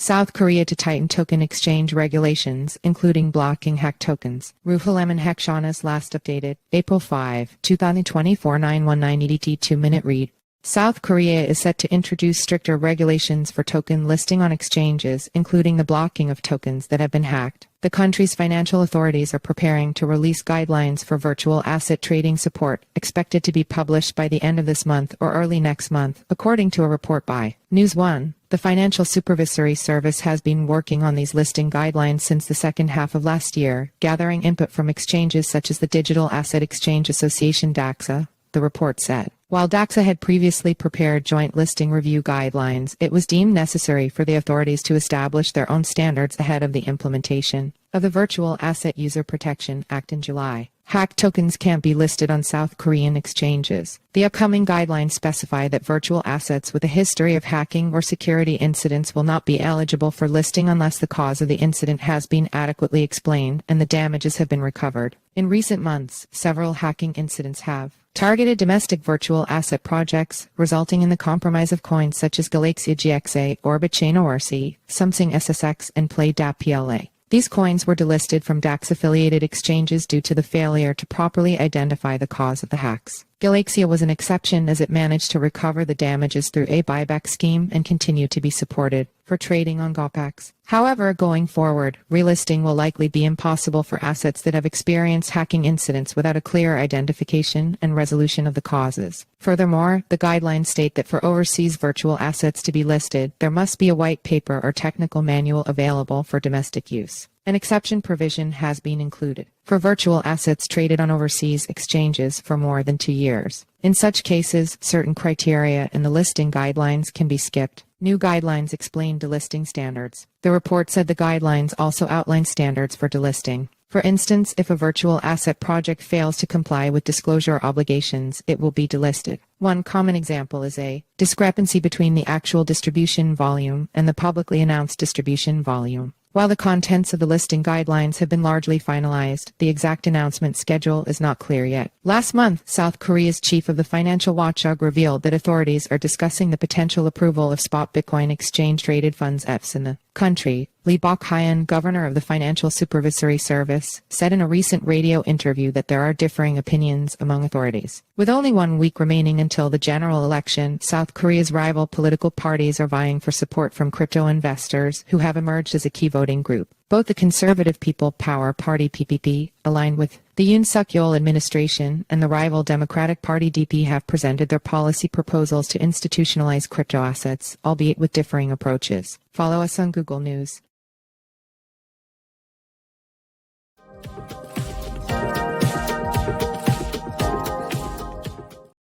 South Korea to tighten token exchange regulations, including blocking hacked tokens. Ruholamin Haqshanas last updated, April 5, 2024 919 EDT 2-minute read. South Korea is set to introduce stricter regulations for token listing on exchanges, including the blocking of tokens that have been hacked. The country's financial authorities are preparing to release guidelines for virtual asset trading support, expected to be published by the end of this month or early next month, according to a report by News One. The Financial Supervisory Service has been working on these listing guidelines since the second half of last year, gathering input from exchanges such as the Digital Asset Exchange Association DAXA, the report said. While DAXA had previously prepared joint listing review guidelines, it was deemed necessary for the authorities to establish their own standards ahead of the implementation of the Virtual Asset User Protection Act in July. Hacked tokens can't be listed on South Korean exchanges. The upcoming guidelines specify that virtual assets with a history of hacking or security incidents will not be eligible for listing unless the cause of the incident has been adequately explained and the damages have been recovered. In recent months, several hacking incidents have targeted domestic virtual asset projects, resulting in the compromise of coins such as Galaxia GXA, Orbit Chain ORC, Samsung SSX, and Play DAP PLA. These coins were delisted from DAX-affiliated exchanges due to the failure to properly identify the cause of the hacks. Galaxia was an exception as it managed to recover the damages through a buyback scheme and continue to be supported for trading on GOPAX. However, going forward, relisting will likely be impossible for assets that have experienced hacking incidents without a clear identification and resolution of the causes. Furthermore, the guidelines state that for overseas virtual assets to be listed, there must be a white paper or technical manual available for domestic use. An exception provision has been included for virtual assets traded on overseas exchanges for more than 2 years. In such cases, certain criteria in the listing guidelines can be skipped. New guidelines explain delisting standards. The report said the guidelines also outline standards for delisting. For instance, if a virtual asset project fails to comply with disclosure obligations, it will be delisted. One common example is a discrepancy between the actual distribution volume and the publicly announced distribution volume. While the contents of the listing guidelines have been largely finalized, the exact announcement schedule is not clear yet. Last month, South Korea's chief of the financial watchdog revealed that authorities are discussing the potential approval of spot Bitcoin exchange-traded funds ETFs in the country. Lee Bok-hyun, governor of the Financial Supervisory Service, said in a recent radio interview that there are differing opinions among authorities. With only 1 week remaining until the general election, South Korea's rival political parties are vying for support from crypto investors who have emerged as a key voting group. Both the Conservative People Power Party PPP, aligned with the Yoon Suk-yeol administration, and the rival Democratic Party DP have presented their policy proposals to institutionalize crypto assets, albeit with differing approaches. Follow us on Google News.